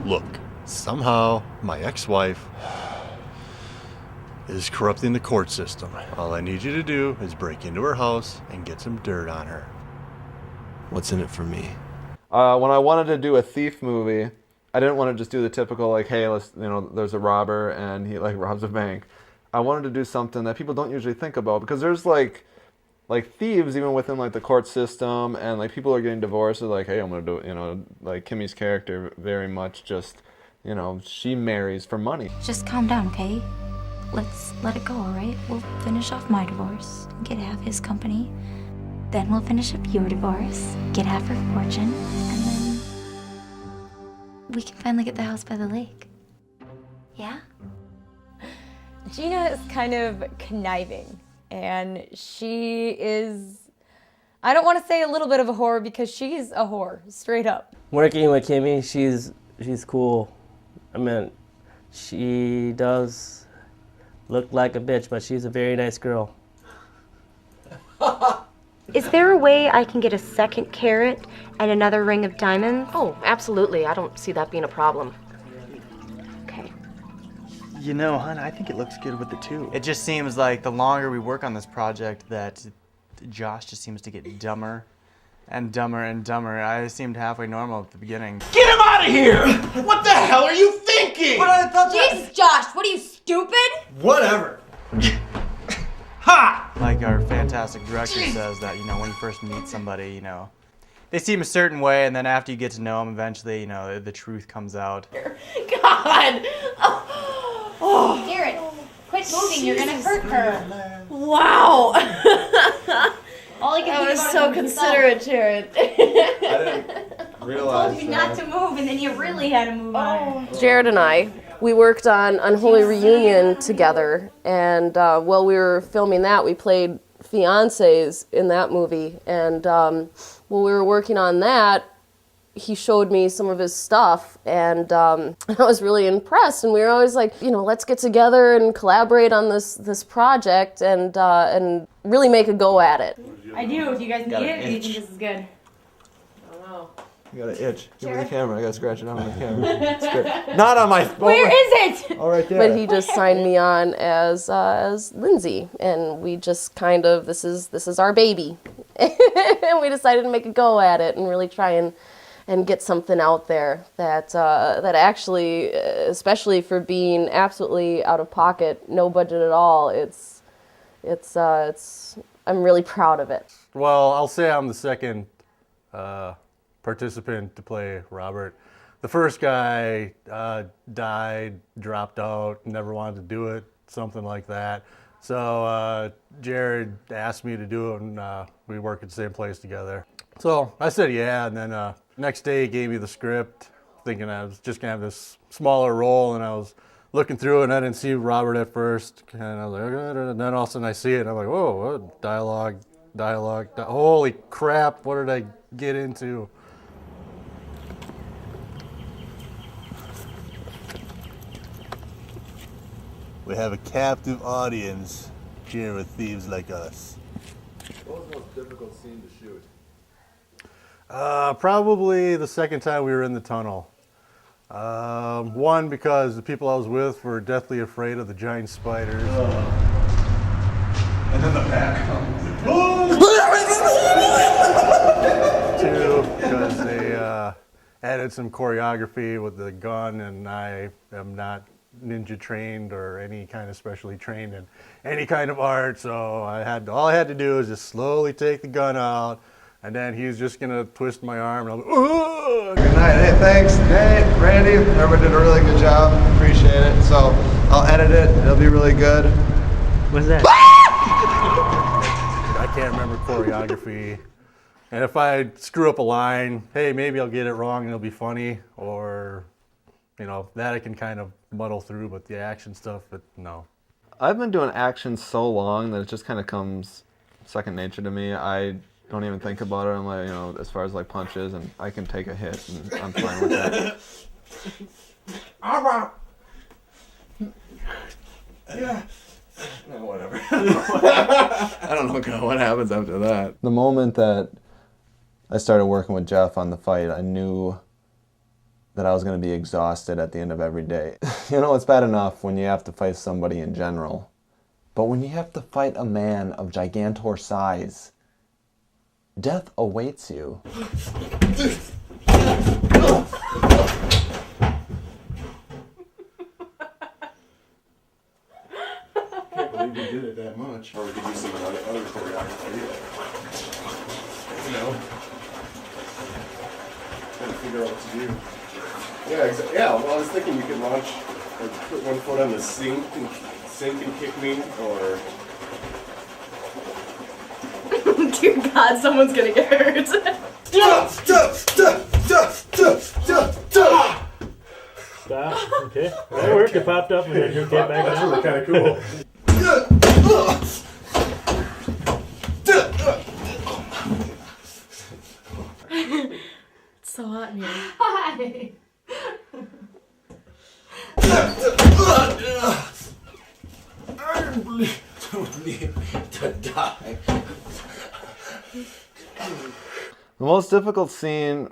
Look, somehow my ex-wife is corrupting the court system. All I need you to do is break into her house and get some dirt on her. What's in it for me? When I wanted to do a thief movie, I didn't want to just do the typical, like, hey, there's a robber and he, like, robs a bank. I wanted to do something that people don't usually think about, because there's, like thieves even within, like, the court system, and, like, people are getting divorced. They're like, hey, I'm going to do, like, Kimmy's character very much just, she marries for money. Just calm down, okay? Let's let it go, all right? We'll finish off my divorce, get half his company. Then we'll finish up your divorce, get half her fortune, and then we can finally get the house by the lake. Yeah? Gina is kind of conniving, and she is, I don't want to say a little bit of a whore, because she's a whore, straight up. Working with Kimmy, she's cool. I mean, she does look like a bitch, but she's a very nice girl. Is there a way I can get a second carat and another ring of diamonds? Oh, absolutely. I don't see that being a problem. Okay. You know, hon, I think it looks good with the two. It just seems like the longer we work on this project that Josh just seems to get dumber and dumber and dumber. I seemed halfway normal at the beginning. Get him out of here! What the hell are you thinking? But I thought Jesus, Josh, what are you, stupid? Whatever. Ha! Like our fantastic director says that, when you first meet somebody, they seem a certain way, and then after you get to know them, eventually, the truth comes out. God! Oh. Jarrod, quit moving, you're gonna hurt her. Wow! All I can That think was about so is considerate, Jarrod. I didn't I realize told you not to move, and then you really had to move on. Jarrod and I, we worked on Unholy Reunion together, and while we were filming that, we played fiancés in that movie. And while we were working on that, he showed me some of his stuff, and I was really impressed. And we were always like, let's get together and collaborate on this project and really make a go at it. I do. Do you guys need it, or do you think this is good? You got an itch. Give me the camera. I gotta scratch it on the camera. It's great. Not on my phone. Where is it? Oh, right there. But he just signed me on as Lindsay, and we just kind of, this is our baby. And we decided to make a go at it and really try and get something out there that actually, especially for being absolutely out of pocket, no budget at all, it's I'm really proud of it. Well, I'll say I'm the second participant to play Robert. The first guy died, dropped out, never wanted to do it, something like that. So Jarrod asked me to do it, and we work at the same place together. So I said yeah, and then next day he gave me the script, thinking I was just gonna have this smaller role, and I was looking through it, and I didn't see Robert at first, and I was like, okay, and then all of a sudden I see it, and I'm like, whoa, what? Dialogue, holy crap, what did I get into? We have a captive audience here with Thieves Like Us. What was the most difficult scene to shoot? Probably the second time we were in the tunnel. One, because the people I was with were deathly afraid of the giant spiders. And then the back comes. Two, because they added some choreography with the gun, and I am not ninja trained or any kind of specially trained in any kind of art, so all I had to do is just slowly take the gun out, and then he was just gonna twist my arm, and I was like, ugh! Good night. Hey, thanks, Nate, Randy. Everybody did a really good job. Appreciate it. So I'll edit it. It'll be really good. What's that? I can't remember choreography, and if I screw up a line, hey, maybe I'll get it wrong and it'll be funny, or that I can kind of muddle through, but the action stuff, no. I've been doing action so long that it just kind of comes second nature to me. I don't even think about it. I'm like, as far as like punches, and I can take a hit, and I'm fine with that. Yeah. No, whatever. I don't know what happens after that. The moment that I started working with Jeff on the fight, I knew that I was going to be exhausted at the end of every day. You know, it's bad enough when you have to fight somebody in general, but when you have to fight a man of gigantor size, death awaits you. I can't believe you did it that much. Or we could do some other choreography. You know? Trying to figure out what to do. Yeah, exactly. Yeah, well, I was thinking you could launch, like, put one foot on the sink and kick me, or... Dear God, someone's gonna get hurt. Stop. Okay. That worked. It popped up and then you get back down. That's really kind of cool. It's so hot in here. Hi. I don't need to die. The most difficult scene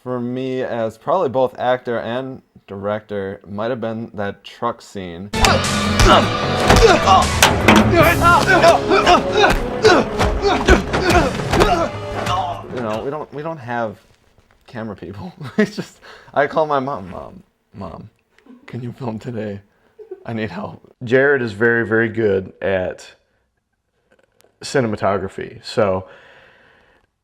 for me as probably both actor and director might have been that truck scene. You know, we don't have camera people. It's just, I call my mom, Mom, can you film today? I need help. Jarrod is very, very good at cinematography. So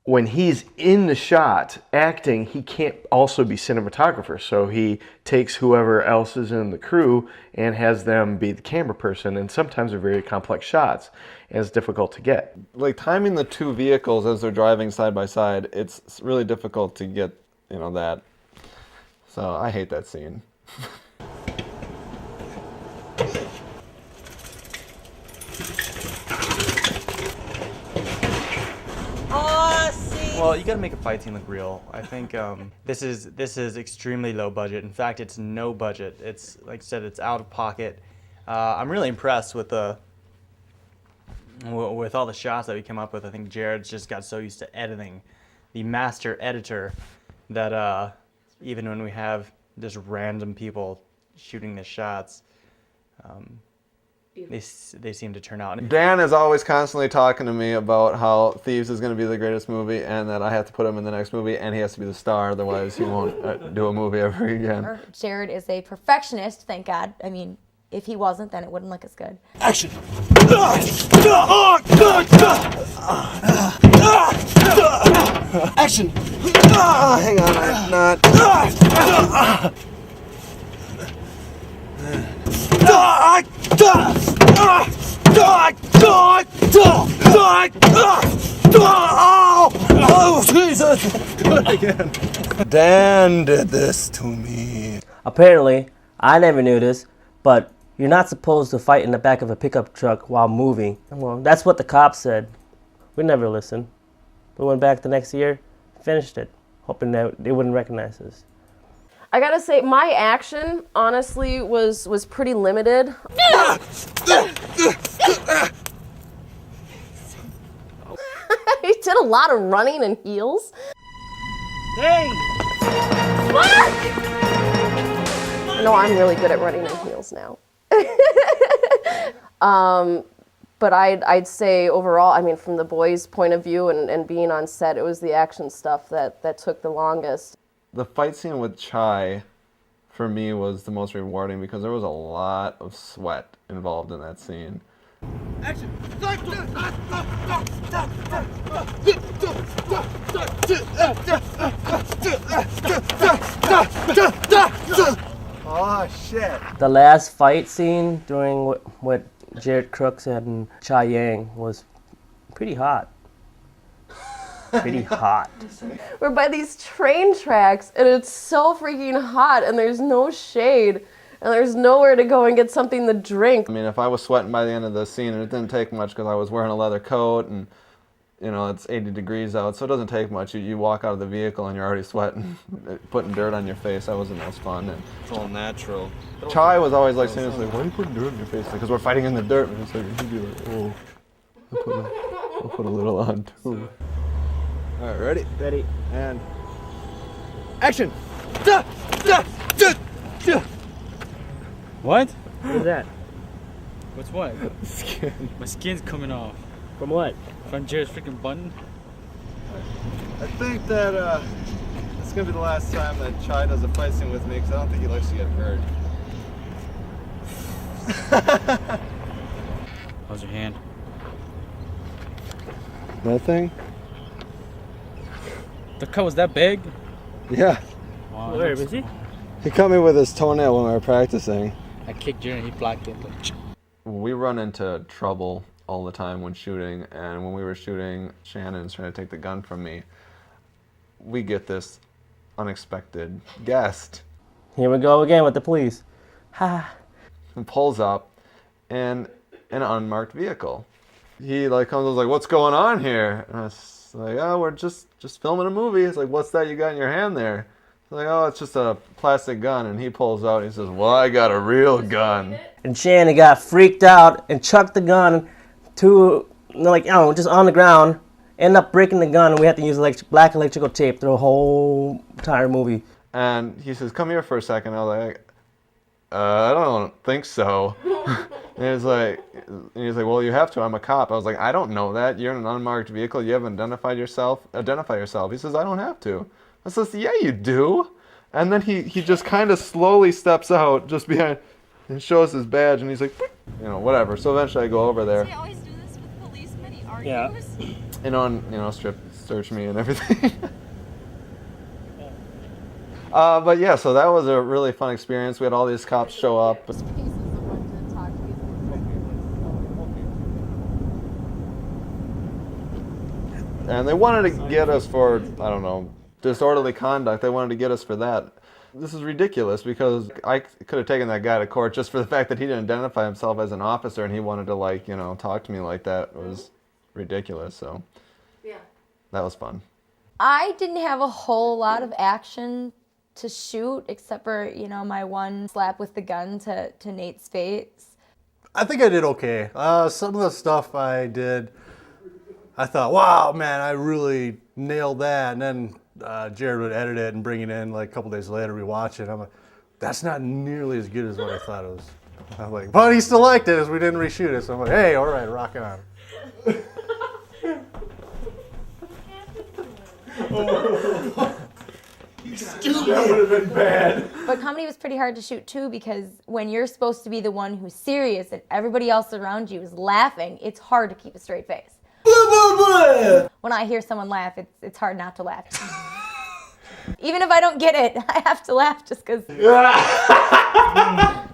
when he's in the shot acting, he can't also be cinematographer. So he takes whoever else is in the crew and has them be the camera person. And sometimes they're very complex shots, and it's difficult to get. Like timing the two vehicles as they're driving side by side, it's really difficult to get, you know, that. So I hate that scene. Well, you got to make a fight scene look real. I think this is extremely low budget. In fact, it's no budget. It's like I said, it's out of pocket. I'm really impressed with all the shots that we came up with. I think Jarrod's just got so used to editing, the master editor, that even when we have just random people shooting the shots, they seem to turn out. Dan is always constantly talking to me about how Thieves is going to be the greatest movie and that I have to put him in the next movie and he has to be the star, otherwise he won't do a movie ever again. Jarrod is a perfectionist, thank God. I mean, if he wasn't, then it wouldn't look as good. Action! Action! Hang on, I'm not. Oh, Jesus! Do it again. Dan did this to me. Apparently, I never knew this, but you're not supposed to fight in the back of a pickup truck while moving. Well, that's what the cops said. We never listened. We went back the next year, finished it, hoping that they wouldn't recognize us. I gotta say, my action, honestly, was pretty limited. He did a lot of running in heels. Hey! No, I'm really good at running in heels now. But I'd say overall, I mean, from the boys' point of view and being on set, it was the action stuff that took the longest. The fight scene with Chai, for me, was the most rewarding because there was a lot of sweat involved in that scene. Action! Oh, shit. The last fight scene during what Jarrod Crooks and Chai Yang was pretty hot. Pretty hot. We're by these train tracks, and it's so freaking hot, and there's no shade, and there's nowhere to go and get something to drink. I mean, if I was sweating by the end of the scene, and it didn't take much because I was wearing a leather coat, and you know, it's 80 degrees out, so it doesn't take much. You walk out of the vehicle and you're already sweating, putting dirt on your face. That was the most fun. And it's all natural. Chai was always like saying, "Why are you putting dirt on your face?" Because we're fighting in the dirt. And it's like, he'd be like, "Oh, I'll put a little on too." All right, ready? Ready. And action! What? What is that? What's what? Skin. My skin's coming off. From what? From Jarrod's freaking button. I think that it's gonna be the last time that Chai does a fight scene with me because I don't think he likes to get hurt. How's your hand? That thing? The cut was that big? Yeah. Wow, Where is he? He cut me with his toenail when we were practicing. I kicked Jarrod and he blocked it. We run into trouble all the time when shooting, and when we were shooting, Shannon's trying to take the gun from me. We get this unexpected guest Here we go again with the police. Ha. who pulls up in an unmarked vehicle. He like comes and was like, "What's going on here?" And I was like, "Oh, we're just filming a movie." It's like, "What's that you got in your hand there?" It's like, "Oh, it's just a plastic gun." And he pulls out and he says, "Well, I got a real gun." And Shannon got freaked out and chucked the gun to, like, just on the ground. Ended up breaking the gun, and we had to use black electrical tape through the whole entire movie. And he says, "Come here for a second." I was like, "I don't think so." And he's like, "Well, you have to. I'm a cop." I was like, "I don't know that. You're in an unmarked vehicle. You haven't identified yourself. Identify yourself." He says, "I don't have to." I says, "Yeah, you do." And then he just kind of slowly steps out just behind and shows his badge, and he's like, whatever. So eventually I go over there. Does he always do this with policemen? He argues? Yeah. And, strip search me and everything. But yeah, so that was a really fun experience. We had all these cops show up. And they wanted to get us for, disorderly conduct. They wanted to get us for that. This is ridiculous because I could have taken that guy to court just for the fact that he didn't identify himself as an officer and he wanted to talk to me like that. It was ridiculous. So yeah, that was fun. I didn't have a whole lot of action to shoot except for, my one slap with the gun to Nate's face. I think I did okay. Some of the stuff I did, I thought, wow, man, I really nailed that. And then Jarrod would edit it and bring it in like a couple days later, we watch it. I'm like, that's not nearly as good as what I thought it was. I'm like, but he still liked it as we didn't reshoot it. So I'm like, hey, all right, rock on. That would have been bad. But comedy was pretty hard to shoot too because when you're supposed to be the one who's serious and everybody else around you is laughing, it's hard to keep a straight face. When I hear someone laugh, it's hard not to laugh. Even if I don't get it, I have to laugh just because.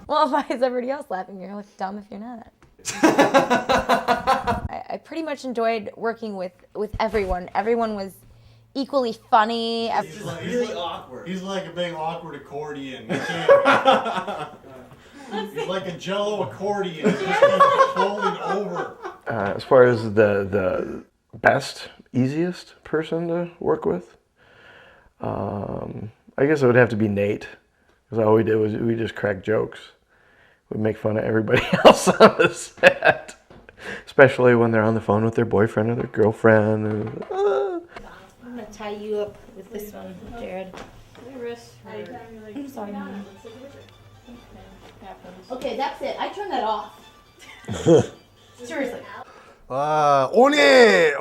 Well, why is everybody else laughing? You're like dumb if you're not. I pretty much enjoyed working with everyone. Everyone was equally funny. He's really awkward. He's like a big awkward accordion. He's like a Jello accordion. Just keeps folding over. As far as the best, easiest person to work with, I guess it would have to be Nate, because all we did was we just cracked jokes. We'd make fun of everybody else on the set, especially when they're on the phone with their boyfriend or their girlfriend. I'm gonna tie you up with this one, Jarrod. I'm sorry, Mom. Okay, that's it. I turned that off. Seriously. 오늘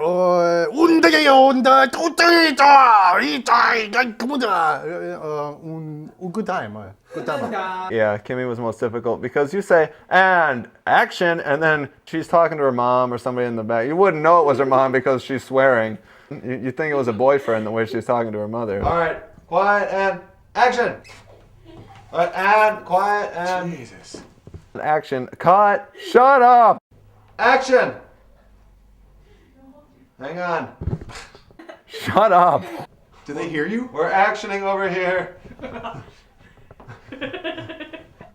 운동에 온다 도토리다 이따 그보다 good time. Good time. Yeah, Kimmy was most difficult because you say, and action, and then she's talking to her mom or somebody in the back. You wouldn't know it was her mom because she's swearing. You think it was a boyfriend the way she's talking to her mother. All right, quiet and action. All right, and quiet and Jesus. Action. Cut. Shut up. Action. Hang on. Shut up. Do they hear you? We're actioning over here.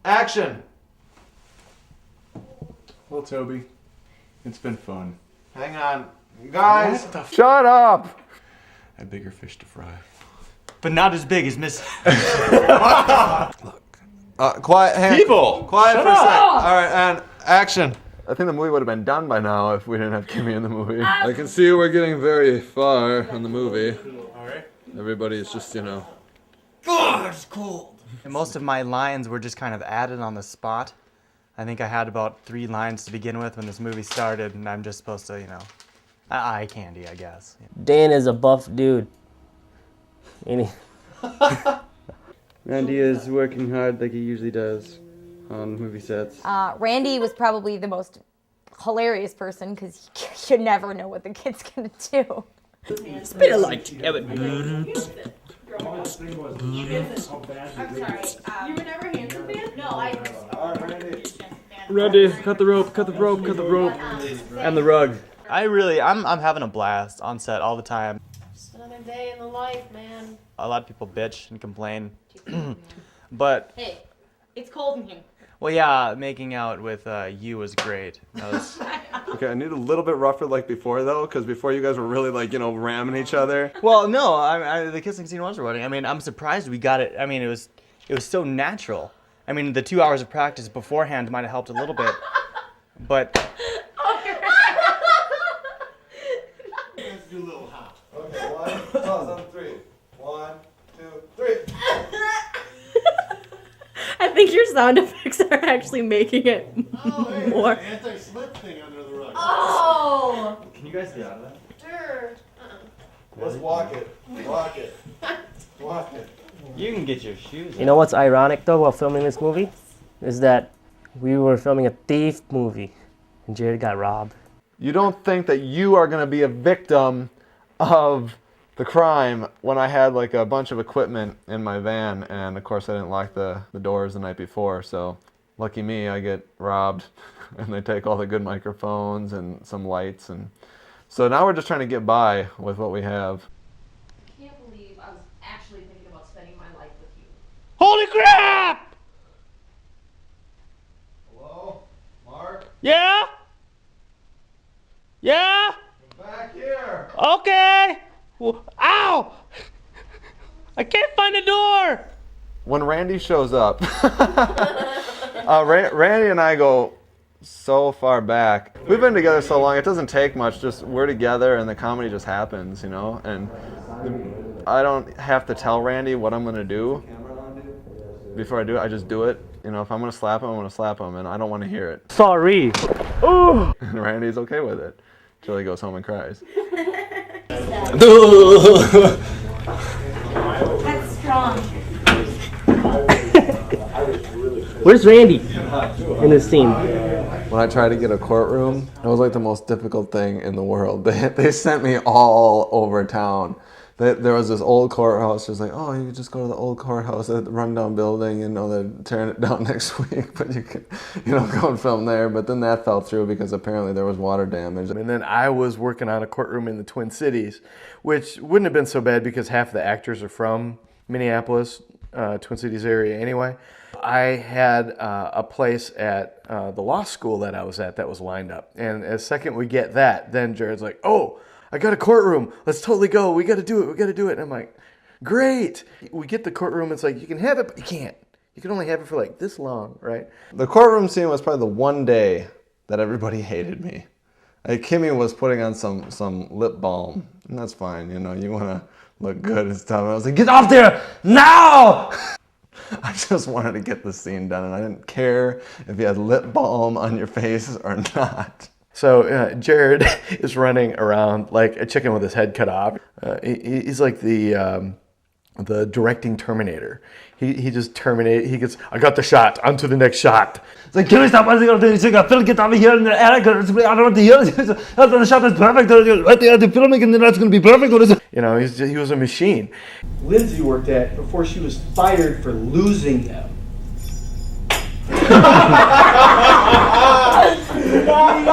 Action. Well, Toby, it's been fun. Hang on. Guys, shut up. I had bigger fish to fry. But not as big as Miss. Quiet. Hand. People! Quiet Shut for a sec. up! All right, and action. I think the movie would have been done by now if we didn't have Kimmy in the movie. I can see we're getting very far in the movie. All right. Everybody's just, God, it's cold. And most of my lines were just kind of added on the spot. I think I had about 3 lines to begin with when this movie started, and I'm just supposed to, eye candy, I guess. Dan is a buff dude. Randy is working hard like he usually does on movie sets. Randy was probably the most hilarious person because you never know what the kid's gonna do. Spit it like Jarrod. I'm sorry. You were never handsome, man? No, I. Randy, cut the rope, cut the rope, cut the rope. And the rug. I'm having a blast on set all the time. Just another day in the life, man. A lot of people bitch and complain. But, Hey, it's cold in here. well, yeah, making out with you was great. That was... Okay, I need a little bit rougher like before though, because before you guys were really like, ramming each other. Well, no, the kissing scene was rewarding. I mean, I'm surprised we got it. I mean, it was so natural. I mean, the 2 hours of practice beforehand might have helped a little bit, but... Let's do a little hop. Okay, 1, 2, on 3. 1, 2, 3. I think your sound effects are actually making it more. An anti-slip thing under the rug. Oh! Can you guys get out of that? Sure. Let's walk it. Walk it. Walk it. You can get your shoes. You know what's ironic though while filming this movie? Is that we were filming a thief movie and Jarrod got robbed. You don't think that you are going to be a victim of the crime when I had like a bunch of equipment in my van, and of course I didn't lock the doors the night before, so lucky me, I get robbed and they take all the good microphones and some lights, and so now we're just trying to get by with what we have. I can't believe I was actually thinking about spending my life with you. Holy crap! Hello? Mark? Yeah? Yeah? Come back here! Okay! Ow! I can't find the door! When Randy shows up, Randy and I go so far back. We've been together so long, it doesn't take much, just we're together and the comedy just happens, and I don't have to tell Randy what I'm going to do. Before I do it, I just do it. If I'm going to slap him, I'm going to slap him, and I don't want to hear it. Sorry. And Randy's okay with it, until he goes home and cries. That's strong. Where's Randy in this scene? When I tried to get a courtroom, it was like the most difficult thing in the world. They sent me all over town. There was this old courthouse. Just like, oh, you just go to the old courthouse, the rundown building, they're tearing it down next week, but you can, go and film there. But then that fell through because apparently there was water damage. And then I was working on a courtroom in the Twin Cities, which wouldn't have been so bad because half the actors are from Minneapolis, Twin Cities area anyway. I had a place at the law school that I was at that was lined up. And the second we get that, then Jarrod's like, oh, I got a courtroom. Let's totally go. We got to do it. We got to do it. And I'm like, great. We get the courtroom. It's like, you can have it, but you can't. You can only have it for like this long, right? The courtroom scene was probably the one day that everybody hated me. Like, Kimmy was putting on some lip balm, and that's fine. You want to look good and stuff. And I was like, get off there now! I just wanted to get the scene done, and I didn't care if you had lip balm on your face or not. So Jarrod is running around like a chicken with his head cut off. He's like the directing Terminator. He just terminates. He gets, I got the shot, on to the next shot. It's like, can we stop? Phil, get over here in the air. I don't want to hear the shot is perfect. Right there, the filming, and then that's going to be perfect. He was a machine. Lindsay worked at before she was fired for losing them.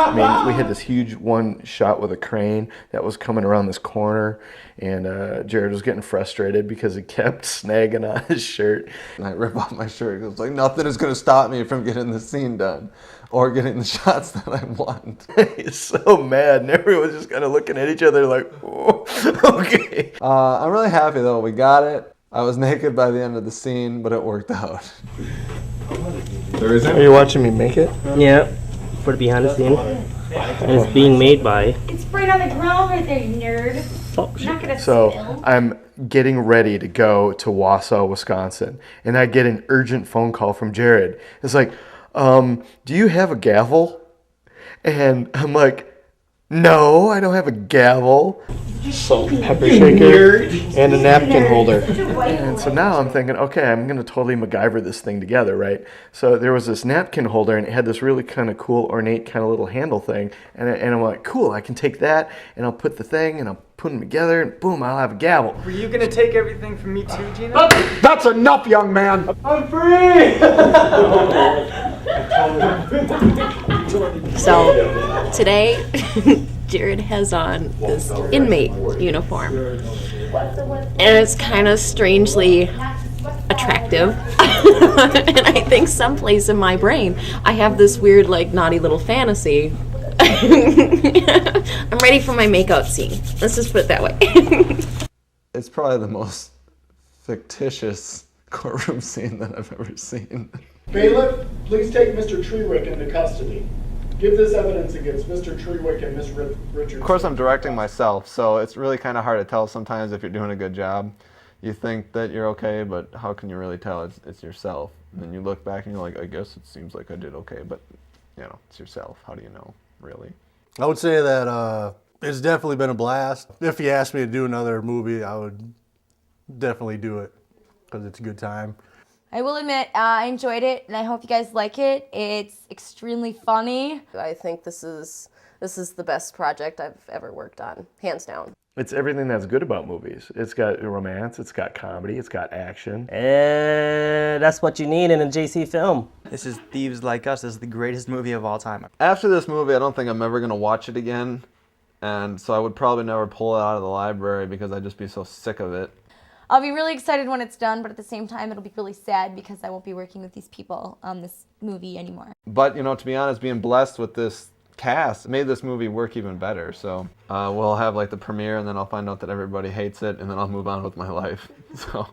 I mean, we had this huge one shot with a crane that was coming around this corner, and Jarrod was getting frustrated because it kept snagging on his shirt. And I rip off my shirt. It was like, nothing is going to stop me from getting the scene done or getting the shots that I want. He's so mad, and everyone's just kind of looking at each other like, oh, okay. I'm really happy, though. We got it. I was naked by the end of the scene, but it worked out. Are you watching me make it? Yeah, for the behind the scene. And it's being made by... It's right on the ground right there, you nerd. Oh, Not gonna So spill. I'm getting ready to go to Wausau, Wisconsin, and I get an urgent phone call from Jarrod. It's like, do you have a gavel? And I'm like, no, I don't have a gavel. Salt and pepper shaker and a napkin holder. And so now I'm thinking, okay, I'm going to totally MacGyver this thing together, right? So there was this napkin holder, and it had this really kind of cool, ornate kind of little handle thing. And I'm like, cool, I can take that, and I'll put the thing, and I'll put them together, and boom, I'll have a gavel. Were you going to take everything from me too, Gina? That's enough, young man. I'm free. So today, Jarrod has on this inmate uniform, and it's kind of strangely attractive. And I think someplace in my brain, I have this weird, like, naughty little fantasy. I'm ready for my makeout scene. Let's just put it that way. It's probably the most fictitious courtroom scene that I've ever seen. Bailiff, please take Mr. Trewick into custody. Give this evidence against Mr. Trewick and Miss Richardson. Of course, I'm directing myself, so it's really kind of hard to tell sometimes if you're doing a good job. You think that you're okay, but how can you really tell? It's yourself. And then you look back and you're like, I guess it seems like I did okay, but you know, it's yourself. How do you know, really? I would say that it's definitely been a blast. If you asked me to do another movie, I would definitely do it because it's a good time. I will admit, I enjoyed it, and I hope you guys like it. It's extremely funny. I think this is the best project I've ever worked on, hands down. It's everything that's good about movies. It's got romance, it's got comedy, it's got action. And that's what you need in a JC film. This is Thieves Like Us. This is the greatest movie of all time. After this movie, I don't think I'm ever going to watch it again. And so I would probably never pull it out of the library because I'd just be so sick of it. I'll be really excited when it's done, but at the same time, it'll be really sad because I won't be working with these people on this movie anymore. But, you know, to be honest, being blessed with this cast made this movie work even better. So we'll have like the premiere, and then I'll find out that everybody hates it, and then I'll move on with my life. So